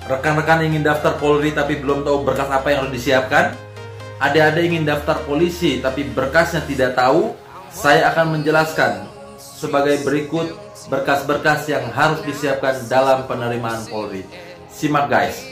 Rekan-rekan ingin daftar Polri tapi belum tahu berkas apa yang harus disiapkan? Adik-adik ingin daftar polisi tapi berkasnya tidak tahu? Saya akan menjelaskan sebagai berikut berkas-berkas yang harus disiapkan dalam penerimaan Polri. Simak guys.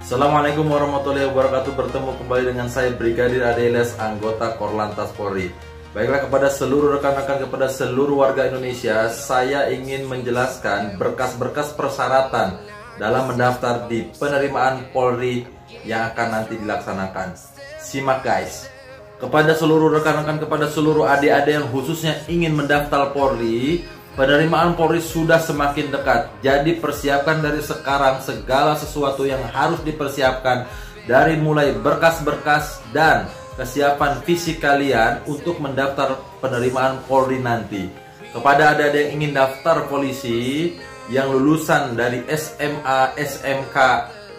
Assalamualaikum warahmatullahi wabarakatuh. Bertemu kembali dengan saya Brigadir Ade Ilyas, anggota Korlantas Polri. Baiklah, kepada seluruh rekan-rekan, kepada seluruh warga Indonesia, saya ingin menjelaskan berkas-berkas persyaratan dalam mendaftar di penerimaan Polri yang akan nanti dilaksanakan. Simak guys. Kepada seluruh rekan-rekan, kepada seluruh adik-adik yang khususnya ingin mendaftar Polri, penerimaan Polri sudah semakin dekat. Jadi persiapkan dari sekarang segala sesuatu yang harus dipersiapkan, dari mulai berkas-berkas dan kesiapan fisik kalian untuk mendaftar penerimaan Polri nanti. Kepada adik-adik yang ingin daftar polisi yang lulusan dari SMA, SMK,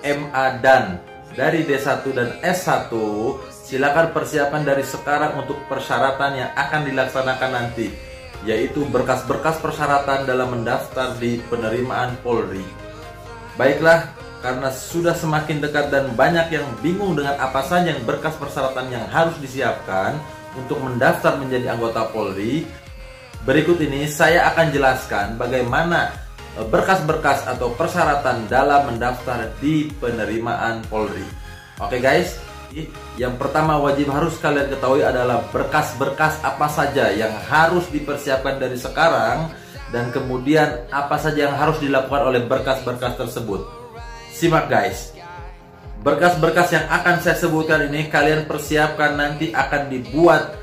MA dan dari D1 dan S1, silakan persiapan dari sekarang untuk persyaratan yang akan dilaksanakan nanti, yaitu berkas-berkas persyaratan dalam mendaftar di penerimaan Polri. Baiklah, karena sudah semakin dekat dan banyak yang bingung dengan apa saja yang berkas persyaratan yang harus disiapkan untuk mendaftar menjadi anggota Polri, berikut ini saya akan jelaskan bagaimana berkas-berkas atau persyaratan dalam mendaftar di penerimaan Polri. Oke guys, yang pertama wajib harus kalian ketahui adalah berkas-berkas apa saja yang harus dipersiapkan dari sekarang, dan kemudian apa saja yang harus dilakukan oleh berkas-berkas tersebut. Simak guys. Berkas-berkas yang akan saya sebutkan ini kalian persiapkan, nanti akan dibuat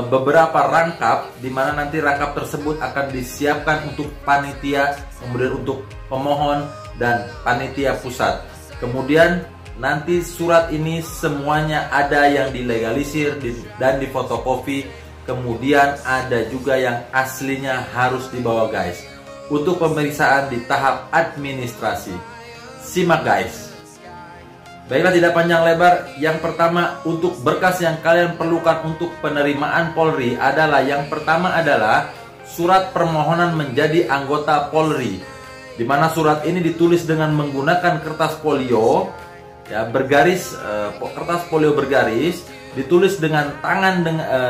beberapa rangkap, di mana nanti rangkap tersebut akan disiapkan untuk panitia, kemudian untuk pemohon dan panitia pusat. Kemudian nanti surat ini semuanya ada yang dilegalisir dan difotokopi. Kemudian ada juga yang aslinya harus dibawa guys, untuk pemeriksaan di tahap administrasi. Simak guys. Baiklah, tidak panjang lebar. Yang pertama, untuk berkas yang kalian perlukan untuk penerimaan Polri adalah, yang pertama adalah surat permohonan menjadi anggota Polri, di mana surat ini ditulis dengan menggunakan kertas folio ya, bergaris, kertas folio bergaris, ditulis dengan tangan,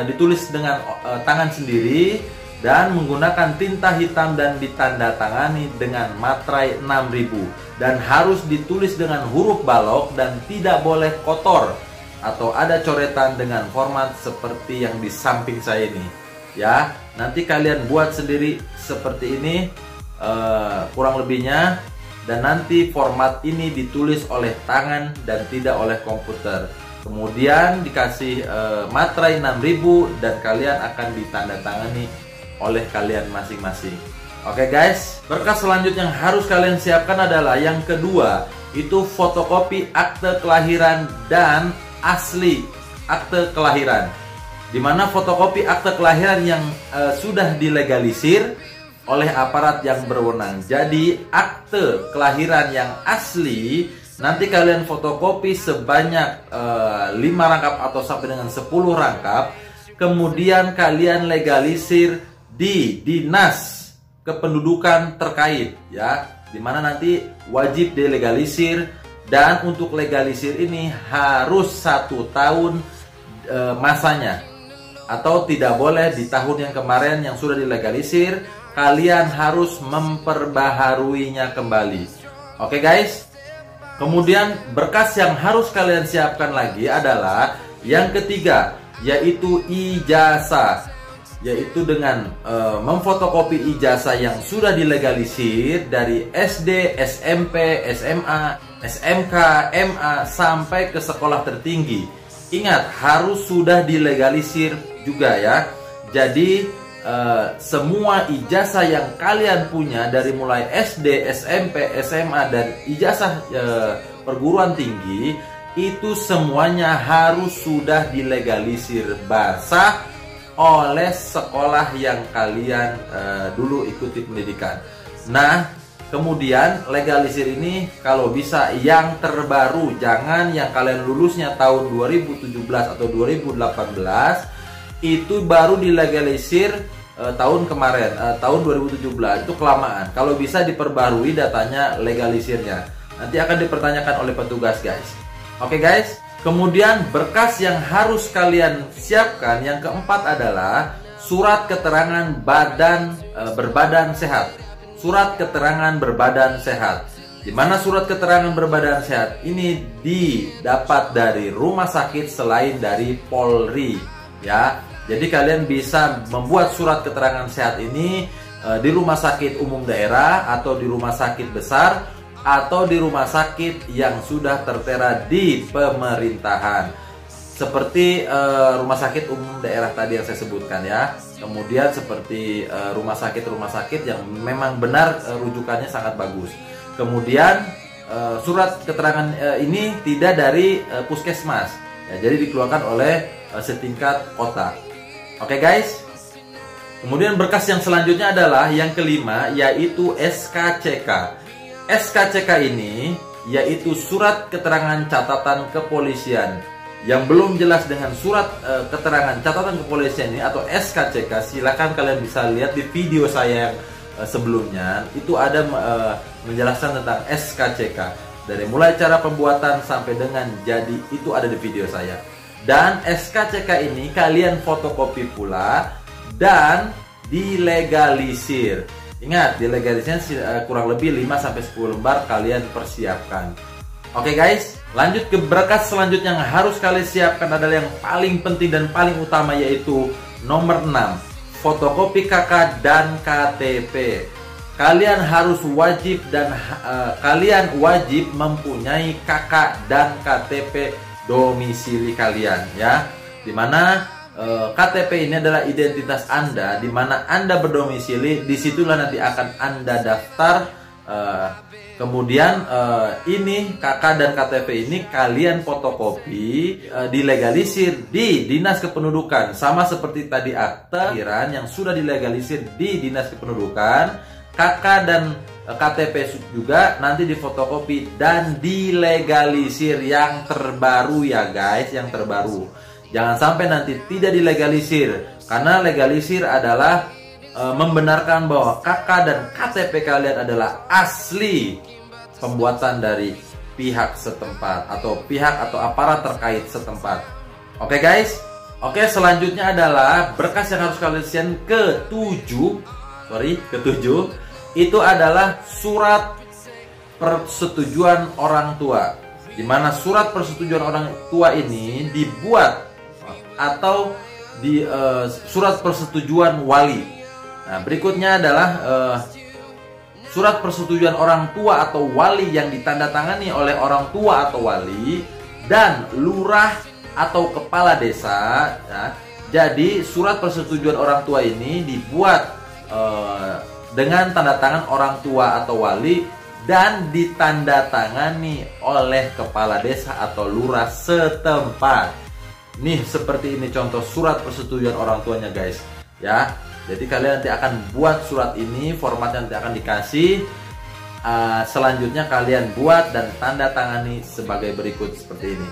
ditulis dengan tangan sendiri dan menggunakan tinta hitam dan ditandatangani dengan materai 6000, dan harus ditulis dengan huruf balok dan tidak boleh kotor atau ada coretan dengan format seperti yang di samping saya ini ya. Nanti kalian buat sendiri seperti ini kurang lebihnya, dan nanti format ini ditulis oleh tangan dan tidak oleh komputer. Kemudian dikasih materai 6000 dan kalian akan ditandatangani oleh kalian masing-masing. Oke guys, berkas selanjutnya yang harus kalian siapkan adalah yang kedua, itu fotokopi akte kelahiran dan asli akte kelahiran, dimana fotokopi akte kelahiran yang sudah dilegalisir oleh aparat yang berwenang. Jadi akte kelahiran yang asli nanti kalian fotokopi sebanyak 5 rangkap atau sampai dengan 10 rangkap. Kemudian kalian legalisir di dinas kependudukan terkait ya, dimana nanti wajib dilegalisir, dan untuk legalisir ini harus 1 tahun masanya, atau tidak boleh di tahun yang kemarin yang sudah dilegalisir, kalian harus memperbaharuinya kembali. Oke guys. Kemudian berkas yang harus kalian siapkan lagi adalah yang ketiga, yaitu ijazah, yaitu dengan memfotokopi ijazah yang sudah dilegalisir dari SD, SMP, SMA, SMK, MA sampai ke sekolah tertinggi. Ingat, harus sudah dilegalisir juga ya. Jadi semua ijazah yang kalian punya dari mulai SD, SMP, SMA dan ijazah perguruan tinggi itu semuanya harus sudah dilegalisir basah oleh sekolah yang kalian dulu ikuti pendidikan. Nah, Kemudian legalisir ini kalau bisa yang terbaru, jangan yang kalian lulusnya tahun 2017 atau 2018 itu baru dilegalisir tahun kemarin, tahun 2017 itu kelamaan. Kalau bisa diperbarui datanya legalisirnya. Nanti akan dipertanyakan oleh petugas guys. Oke guys. Kemudian berkas yang harus kalian siapkan yang keempat adalah surat keterangan berbadan sehat. Surat keterangan berbadan sehat. Di mana surat keterangan berbadan sehat ini didapat dari rumah sakit selain dari Polri, ya. Jadi kalian bisa membuat surat keterangan sehat ini di rumah sakit umum daerah atau di rumah sakit besar atau di rumah sakit yang sudah tertera di pemerintahan. Seperti rumah sakit umum daerah tadi yang saya sebutkan ya. Kemudian seperti rumah sakit yang memang benar rujukannya sangat bagus. Kemudian surat keterangan ini tidak dari puskesmas ya, jadi dikeluarkan oleh setingkat kota. Oke guys. Kemudian berkas yang selanjutnya adalah yang kelima, yaitu SKCK. SKCK ini yaitu surat keterangan catatan kepolisian. Yang belum jelas dengan surat keterangan catatan kepolisian ini atau SKCK, silakan kalian bisa lihat di video saya yang sebelumnya. Itu ada menjelaskan tentang SKCK dari mulai cara pembuatan sampai dengan jadi, itu ada di video saya. Dan SKCK ini kalian fotokopi pula dan dilegalisir. Ingat, dilegalisirnya kurang lebih 5-10 lembar kalian persiapkan. Oke guys, lanjut ke berkas selanjutnya yang harus kalian siapkan adalah yang paling penting dan paling utama, yaitu nomor 6, fotokopi KK dan KTP. Kalian harus wajib kalian wajib mempunyai KK dan KTP domisili kalian ya. Dimana KTP ini adalah identitas Anda, di mana Anda berdomisili, disitulah nanti akan Anda daftar. Kemudian ini KK dan KTP ini kalian fotokopi, dilegalisir di Dinas Kependudukan, sama seperti tadi akte kelahiran yang sudah dilegalisir di Dinas Kependudukan. KK dan KTP juga nanti difotokopi dan dilegalisir yang terbaru ya guys, yang terbaru. Jangan sampai nanti tidak dilegalisir, karena legalisir adalah membenarkan bahwa KK dan KTP kalian adalah asli pembuatan dari pihak setempat atau pihak atau aparat terkait setempat. Oke guys. Oke, selanjutnya adalah berkas yang harus kalian siapkan ketujuh itu adalah surat persetujuan orang tua. Di mana surat persetujuan orang tua ini dibuat atau di surat persetujuan wali. Nah, berikutnya adalah surat persetujuan orang tua atau wali yang ditandatangani oleh orang tua atau wali dan lurah atau kepala desa ya. Jadi surat persetujuan orang tua ini dibuat dengan tanda tangan orang tua atau wali dan ditandatangani oleh kepala desa atau lurah setempat. Nih seperti ini contoh surat persetujuan orang tuanya guys ya. Jadi kalian nanti akan buat surat ini, formatnya nanti akan dikasih. Selanjutnya kalian buat dan tanda tangani sebagai berikut seperti ini.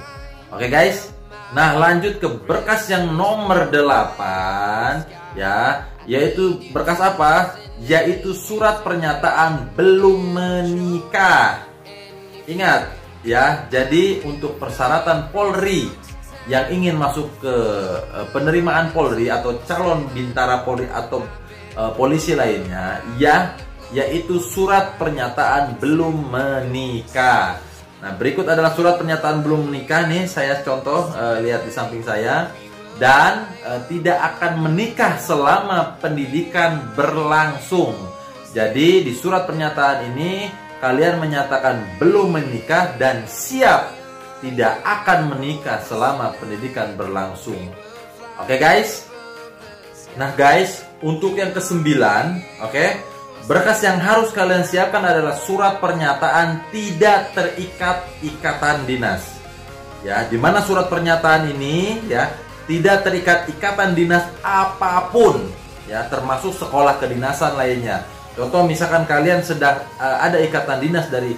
Oke guys. Nah, lanjut ke berkas yang nomor 8 ya, yaitu berkas apa? Yaitu surat pernyataan belum menikah. Ingat ya, jadi untuk persyaratan Polri yang ingin masuk ke penerimaan Polri atau calon bintara Polri atau polisi lainnya ya, yaitu surat pernyataan belum menikah. Nah, berikut adalah surat pernyataan belum menikah nih, saya contoh, lihat di samping saya. Dan tidak akan menikah selama pendidikan berlangsung. Jadi di surat pernyataan ini kalian menyatakan belum menikah dan siap tidak akan menikah selama pendidikan berlangsung. Oke guys. Nah guys, untuk yang ke-9, oke, berkas yang harus kalian siapkan adalah surat pernyataan tidak terikat ikatan dinas. Ya, di mana surat pernyataan ini ya tidak terikat ikatan dinas apapun, ya, termasuk sekolah kedinasan lainnya. Contoh misalkan kalian sedang ada ikatan dinas dari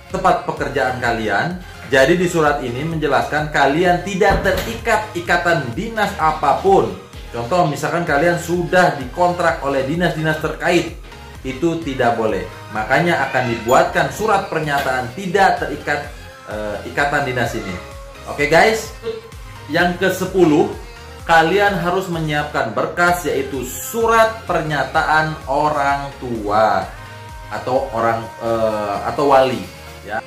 tempat pekerjaan kalian. Jadi di surat ini menjelaskan kalian tidak terikat ikatan dinas apapun. Contoh misalkan kalian sudah dikontrak oleh dinas-dinas terkait, itu tidak boleh. Makanya akan dibuatkan surat pernyataan tidak terikat ikatan dinas ini. Oke guys, yang ke-10, kalian harus menyiapkan berkas yaitu surat pernyataan orang tua atau atau wali ya.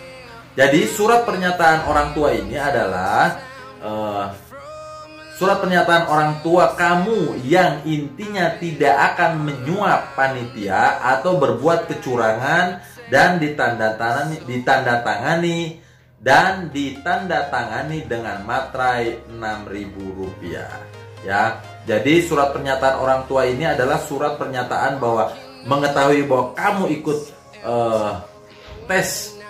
Jadi surat pernyataan orang tua ini adalah surat pernyataan orang tua kamu yang intinya tidak akan menyuap panitia atau berbuat kecurangan dan ditandatangani dengan materai Rp6.000 ya. Jadi surat pernyataan orang tua ini adalah surat pernyataan bahwa mengetahui bahwa kamu ikut tes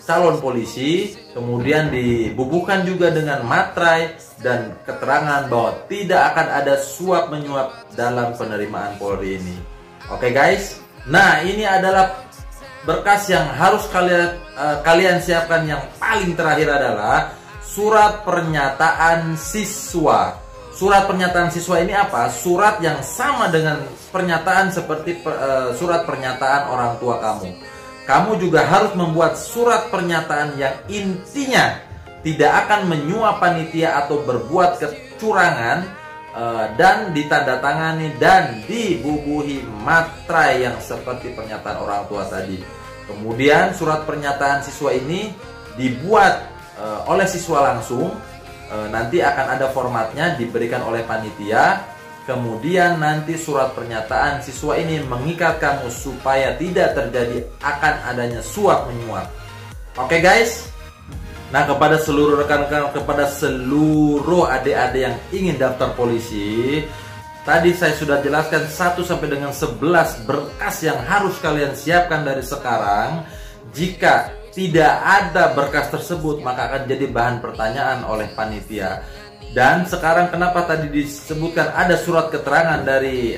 calon polisi, kemudian dibubuhkan juga dengan materai dan keterangan bahwa tidak akan ada suap menyuap dalam penerimaan Polri ini. Oke guys, nah ini adalah berkas yang harus kalian siapkan. Yang paling terakhir adalah surat pernyataan siswa. Surat pernyataan siswa ini apa? Surat yang sama dengan pernyataan seperti surat pernyataan orang tua kamu. Kamu juga harus membuat surat pernyataan yang intinya tidak akan menyuap panitia atau berbuat kecurangan dan ditandatangani dan dibubuhi materai yang seperti pernyataan orang tua tadi. Kemudian surat pernyataan siswa ini dibuat oleh siswa langsung. Nanti akan ada formatnya diberikan oleh panitia. Kemudian nanti surat pernyataan siswa ini mengikat kamu supaya tidak terjadi akan adanya suap menyuap. Oke guys. Nah, kepada seluruh rekan-rekan, kepada seluruh adik-adik yang ingin daftar polisi, tadi saya sudah jelaskan 1 sampai dengan 11 berkas yang harus kalian siapkan dari sekarang. Jika tidak ada berkas tersebut, maka akan jadi bahan pertanyaan oleh panitia. Dan sekarang kenapa tadi disebutkan ada surat keterangan dari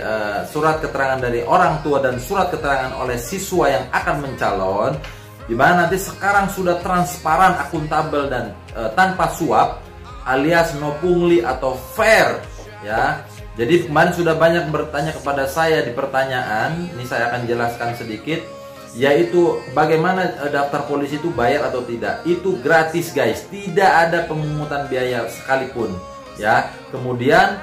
orang tua dan surat keterangan oleh siswa yang akan mencalon, di mana nanti sekarang sudah transparan, akuntabel dan tanpa suap alias no pungli atau fair ya. Jadi kemarin sudah banyak bertanya kepada saya di pertanyaan, ini saya akan jelaskan sedikit, yaitu bagaimana daftar polisi itu bayar atau tidak. Itu gratis guys, tidak ada pemungutan biaya sekalipun ya. Kemudian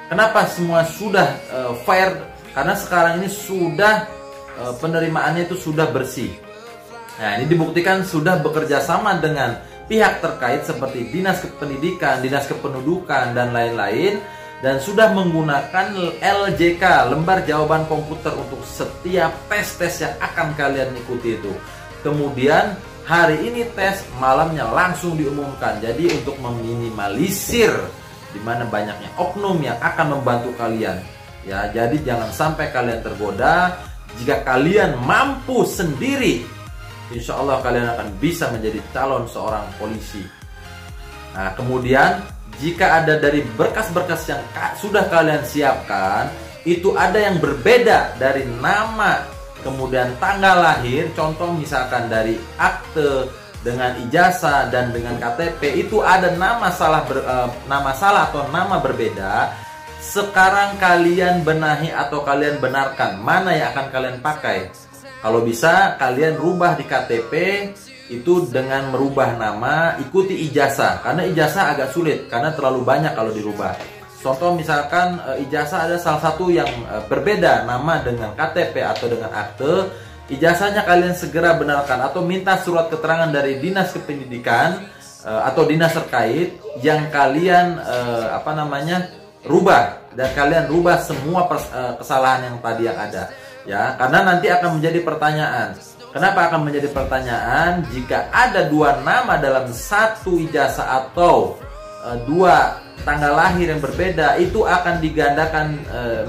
kenapa semua sudah fair? Karena sekarang ini sudah penerimaannya itu sudah bersih. Nah, ini dibuktikan sudah bekerja sama dengan pihak terkait seperti Dinas Pendidikan, Dinas Kependudukan dan lain-lain, dan sudah menggunakan LJK, lembar jawaban komputer untuk setiap tes-tes yang akan kalian ikuti itu. Kemudian hari ini tes, malamnya langsung diumumkan. Jadi untuk meminimalisir di mana banyaknya oknum yang akan membantu kalian ya. Jadi jangan sampai kalian tergoda. Jika kalian mampu sendiri, insya Allah kalian akan bisa menjadi calon seorang polisi. Nah, kemudian jika ada dari berkas-berkas yang sudah kalian siapkan, itu ada yang berbeda dari nama, kemudian tanggal lahir. Contoh misalkan dari akte dengan ijazah dan dengan KTP itu ada nama salah atau nama berbeda. Sekarang kalian benahi atau kalian benarkan mana yang akan kalian pakai. Kalau bisa kalian rubah di KTP itu dengan merubah nama, ikuti ijazah. Karena ijazah agak sulit karena terlalu banyak kalau dirubah. Contoh misalkan ijazah ada salah satu yang berbeda nama dengan KTP atau dengan akte. Ijazahnya kalian segera benarkan atau minta surat keterangan dari Dinas Kependidikan atau dinas terkait yang kalian rubah, dan kalian rubah semua kesalahan yang tadi yang ada ya. Karena nanti akan menjadi pertanyaan. Kenapa akan menjadi pertanyaan? Jika ada 2 nama dalam satu ijazah atau 2 tanggal lahir yang berbeda, itu akan digandakan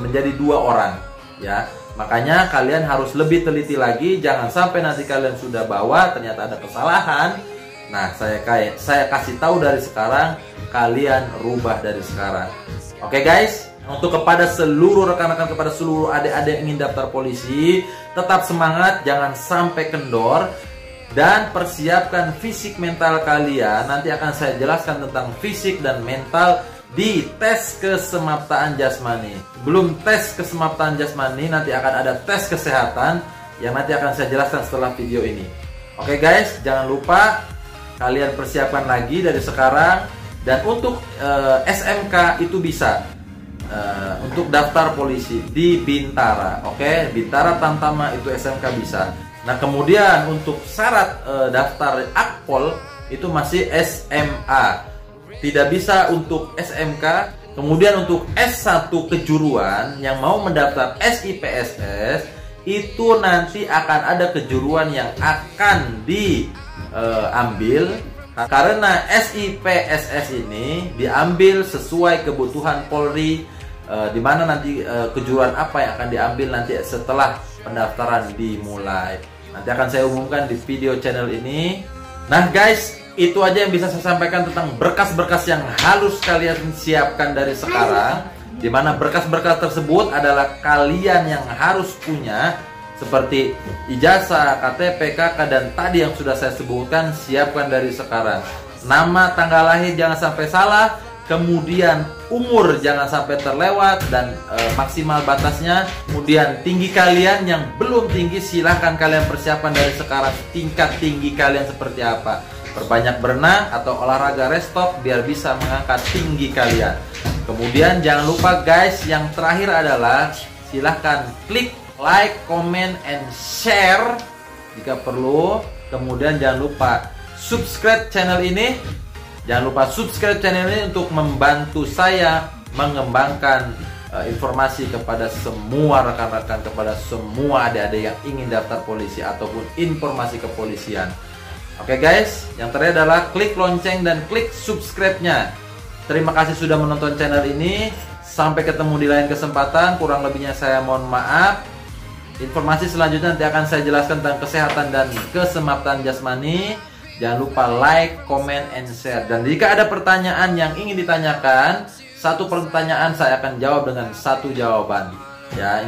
menjadi 2 orang ya. Makanya kalian harus lebih teliti lagi. Jangan sampai nanti kalian sudah bawa ternyata ada kesalahan. Nah, saya kasih tahu dari sekarang, kalian rubah dari sekarang. Oke guys, Untuk kepada seluruh rekan-rekan, kepada seluruh adik-adik yang ingin daftar polisi, tetap semangat, jangan sampai kendor, dan persiapkan fisik mental kalian. Nanti akan saya jelaskan tentang fisik dan mental di tes kesemaptaan jasmani. Belum tes kesemaptaan jasmani, nanti akan ada tes kesehatan yang nanti akan saya jelaskan setelah video ini. Oke guys, jangan lupa kalian persiapkan lagi dari sekarang. Dan untuk SMK itu bisa untuk daftar polisi di Bintara, oke? Bintara Tamtama itu SMK bisa. Nah kemudian untuk syarat daftar Akpol itu masih SMA, tidak bisa untuk SMK. Kemudian untuk S1 kejuruan yang mau mendaftar SIPSS itu nanti akan ada kejuruan yang akan diambil. Karena SIPSS ini diambil sesuai kebutuhan Polri, di mana nanti kejuruan apa yang akan diambil nanti setelah pendaftaran dimulai. Nanti akan saya umumkan di video channel ini. Nah guys, itu aja yang bisa saya sampaikan tentang berkas-berkas yang harus kalian siapkan dari sekarang. Di mana berkas-berkas tersebut adalah kalian yang harus punya, seperti ijazah, KTP, KK, dan tadi yang sudah saya sebutkan, siapkan dari sekarang. Nama, tanggal lahir jangan sampai salah. Kemudian umur jangan sampai terlewat dan maksimal batasnya. Kemudian tinggi kalian, yang belum tinggi silahkan kalian persiapkan dari sekarang. Tingkat tinggi kalian seperti apa? Perbanyak berenang atau olahraga restop biar bisa mengangkat tinggi kalian. Kemudian jangan lupa guys, yang terakhir adalah silahkan klik like, comment, and share jika perlu. Kemudian jangan lupa subscribe channel ini. Jangan lupa subscribe channel ini untuk membantu saya mengembangkan informasi kepada semua rekan-rekan, kepada semua adik-adik yang ingin daftar polisi ataupun informasi kepolisian. Oke guys, yang terakhir adalah klik lonceng dan klik subscribe-nya. Terima kasih sudah menonton channel ini. Sampai ketemu di lain kesempatan. Kurang lebihnya saya mohon maaf. Informasi selanjutnya nanti akan saya jelaskan tentang kesehatan dan kesemaptaan jasmani. Jangan lupa like, comment, and share. Dan jika ada pertanyaan yang ingin ditanyakan, satu pertanyaan saya akan jawab dengan satu jawaban. Ya,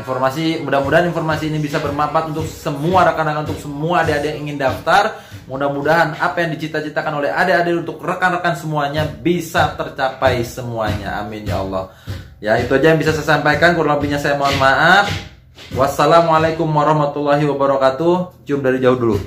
mudah-mudahan informasi ini bisa bermanfaat untuk semua rekan-rekan, untuk semua adik-adik yang ingin daftar. Mudah-mudahan apa yang dicita-citakan oleh adik-adik untuk rekan-rekan semuanya bisa tercapai semuanya. Amin ya Allah. Ya, itu aja yang bisa saya sampaikan. Kurang lebihnya saya mohon maaf. Wassalamualaikum warahmatullahi wabarakatuh. Cium dari jauh dulu.